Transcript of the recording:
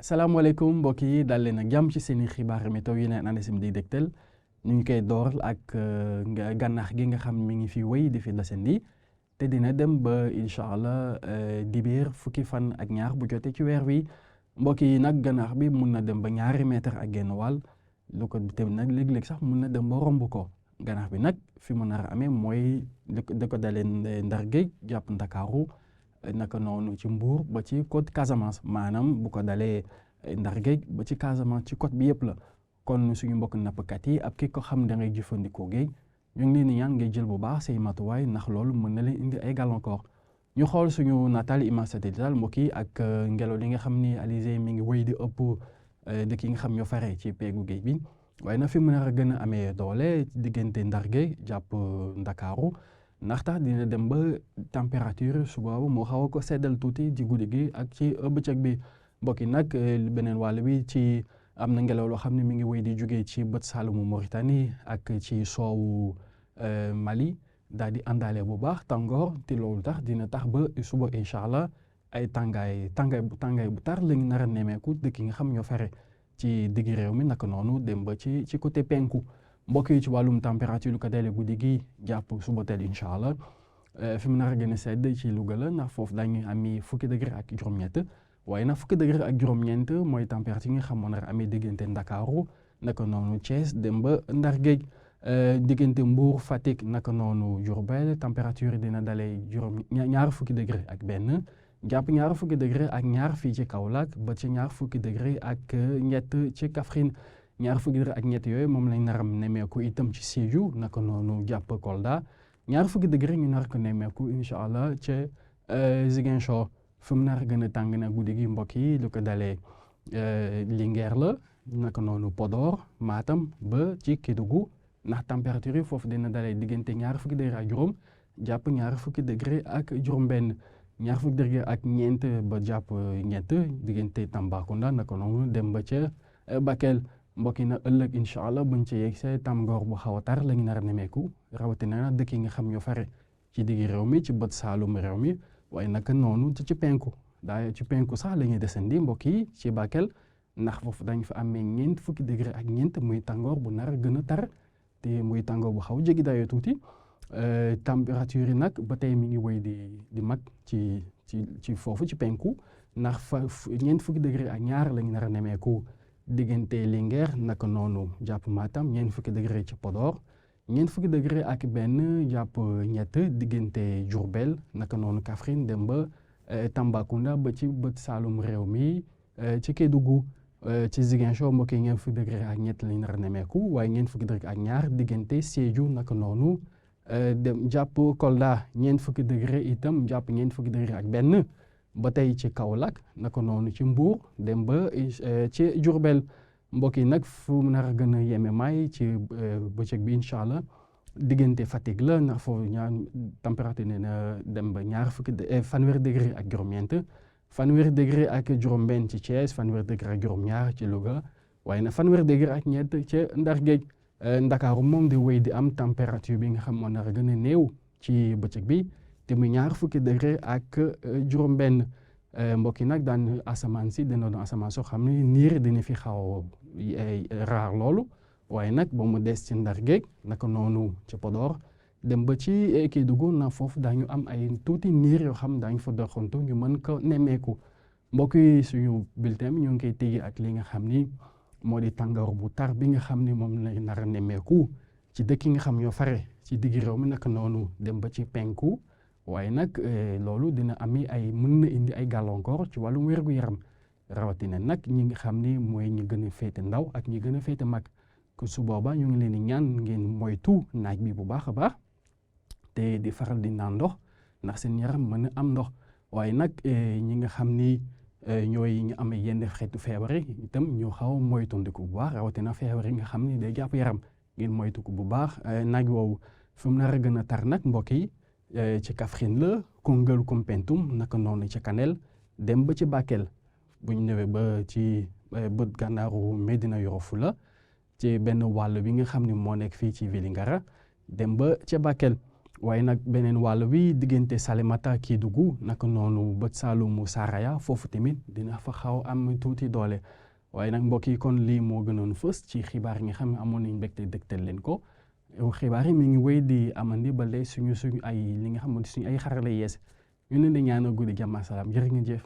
salaamaaleykum mbokk yi dal leen ak jàmm ci seen i xibaar météo yi leen ANACIM di dégtal ñu ngi koy door ak gànnaax gi nga xam mi ngi fi wéy di fi desandi te dina dem ba incha allah dibéer fukki fan ak ñaar bu jotee ci weer wi mbokk yi nag gànnaax bi mun na dem ba 2 mètre ak genn wàll lu ko tamit nag léeg-léeg sax mun na dem ba romb ko gànnaax bi nag fi mu nar a amee mooy da ko dalee Ndar Géej jàpp Ndakaaru naka noonu ci Mbuur ba ci côte Casamance maanaam bu ko dalee Ndar Géej ba ci Casamance ci côte bi yëpp la kon suñu mbokk nappkat yi ak ki ko xam da ngay jëfandikoo géej ñu ngi leen di ñaan ngay jël bu baax say matuwaay ndax loolu mën na leen indi ay gàllankoor ñu xool suñu nataal image satellitale mbokk yi ak ngelaw li nga xam ni Alizé mi ngi wéy di ëpp dëkk yi nga xam ñoo fare ci peegu géej bi waaye na fi mën a gën a amee doole diggante Ndar Géej jàpp Ndakaaru ndax tax dina dem ba température su boobu moo xaw a ko seddal tuuti ci guddi gi ak ci bëccëg bi mbokk yi nag beneen wàll bi ci am na ngelaw loo xam ne mi ngi wéy di jógee ci bët saalumu Mauritanie ak ci soowu Mali daal di àndaale bu baax tàngoor te loolu tax dina tax ba suba incha allah ay tàngaay bu tar lañu nar a nemmeeku dëkk yi nga xam ñoo fare ci digg réew mi naka noonu dem ba ci côté penku. mbokk yi ci wàllum température lu ko dalee guddi gi jàpp suba teel incha allah fi mu nar a gën a sedd ci Louga la ndax foofu dañuy ami fukki degré ak juróom-ñett waaye nag fukki degré ak juróom-ñeent mooy température yi nga xam moo nar a amee diggante Ndakaaru naka noonu Thiès dem ba Ndar Géej diggante Mbour Fatick naka noonu Diourbel température yi dina dalee ñaar fukki degré ak benn jàpp ñaar fukki degré ak ñaar fii ci Kaolack ba ci ñaar fukki degré ak ñett ci Kaffrine ñaar fukki degré ak ñett yooyu moom lañ nar a nemmeeku itam ci Sédhiou naka noonu jàpp Kolda ñaar fukki degré ñu nar ko nemmeeku incha allah ca Ziguinchor fu mu nar a gën a tàng na guddi gi mbokk yi lu ko dalee Linguère la naka noonu Podor Matam ba ci Kédougou ndax température yi foofu dina dalee diggante ñaar fukki degré ak juróom jàpp ñaar fukki degré ak juróom-benn ñaar fukki degré ak ñeent ba jàpp ñett diggante Tambacounda naka noonu dem ba ca Bakel. mbokk yi nag ëllëg incha allah buñ ci yegg see tàngoor bu xaw a tar lañu nar a nemeeku rawatina nag dëkk yi nga xam ñoo fare ci digg réew mi ci bët saalum réew mi waaye naka noonu ci penku ci penku sax la ñuy desandi mbokk yi ci Bakel ndax foofu dañ fa amee ñeent fukki degré ak ñeent muy tàngoor bu nar a gën a tar te muy tàngoor bu xaw jéggi dayoo tuuti température yi nag ba tey mi ngi wéy di mag ci foofu ci penku ndax fa ñeent fukki degré ak ñaar lañu nar a nemeeku diggante Linguère naka noonu jàpp Matam ñeent fukki degré ci Podor ñeent fukki degré ak benn jàpp ñett diggante Diourbel naka noonu Kaffrine dem ba Tambacounda ba ci bët saalum réew mi ci Kédougou ci Ziguinchor mbokk yi ñeent fukki degré ak ñett lañ nar a nemeeku waaye ñeent fukki degré ak ñaar diggante Sédhiou naka noonu dem jàpp Kolda ñeent fukki degré itam jàpp ñeent fukki degré ak benn ba tey ci Kaolack naka noonu ci Mbour dem ba ci Diourbel mbokk yi nag fu mu nar a gën a yeme may ci bëccëg bi incha allah diggante Fatick la ndax foofu ñaar température ne na dem ba fanweeri degré ak juróom-ñeent fanweeri degré ak juróom-benn ci Thiès fanweeri degré ak juróom-ñaar ci Louga waaye nag fanweeri degré ak ñett ci Ndar Géej Ndakaaru moom di wéy di am température bi nga xam moo nar a gën a néew ci bëccëg bi te muy ñaar fukki degré ak juróom-benn mbokk yi nag daan asamaan si dina doon asamaan soo xam ne niir dina fi xaw raar loolu waaye nag ba mu des ci Ndar Géej naka noonu ci Podor dem ba ci Kédougou na foofu daañu am ay tuuti niir yoo xam daañu fa doxantu ñu mën ko nemmeeku mbokk yi suñu bulletin bi ñu ngi koy tëjee ak li nga xam ni moo di tàngoor bu tar bi nga xam ni moom la nar a nemmeeku ci dëkk yi nga xam ñoo fare ci digg réew mi naka noonu dem ba ci penku. waaye nag loolu dina ami mën na indi ay gàllankoor ci wàllum wér-gu-yaram rawatina nag ñi nga xam ni mooy ñi gën a féete ndaw ak ñi gën a féete mag ku su booba ñu ngi leen di ñaan ngeen moytu naaj bi bu baax a baax te di faral di naan ndox ndax seen yaram mën a am ndox waaye nag ñi nga xam ni ñooy ñu amee yenn xeetu feebar yi itam ñu xaw a moytandiku bu baax rawatina feebar yi nga xam ni day jàpp yaram ngeen moytu ko bu baax naaj woowu fu mu nar a gën a tar nag mbokk yi ci Kaffrine la Koungheul Koumpentoum naka noonu ci Kanel dem ba ci Bakel bu ñu ñëwee ba ci bët gànnaaru Médina Yoro Foulah ci benn wàll bi nga xam ne moo nekk fii ci Vélingara dem ba ca Bakel waaye nag beneen wàll wi diggante Salémata Kédougou naka noonu bët Saalumu Saraya foofu tamit dina fa xaw am tuuti doole waaye nag mbokk yi kon lii moo gënoon fës ci xibaar yi nga xam ne amoon nañ mbégte dégtal leen ko xibaar yi mi ngi wéy di amandi ba léegi suñu ay li nga xamante suñu ay xarala yees ñu ne di ñaanal guddi jàmm ak salaam jërë ngeen jëf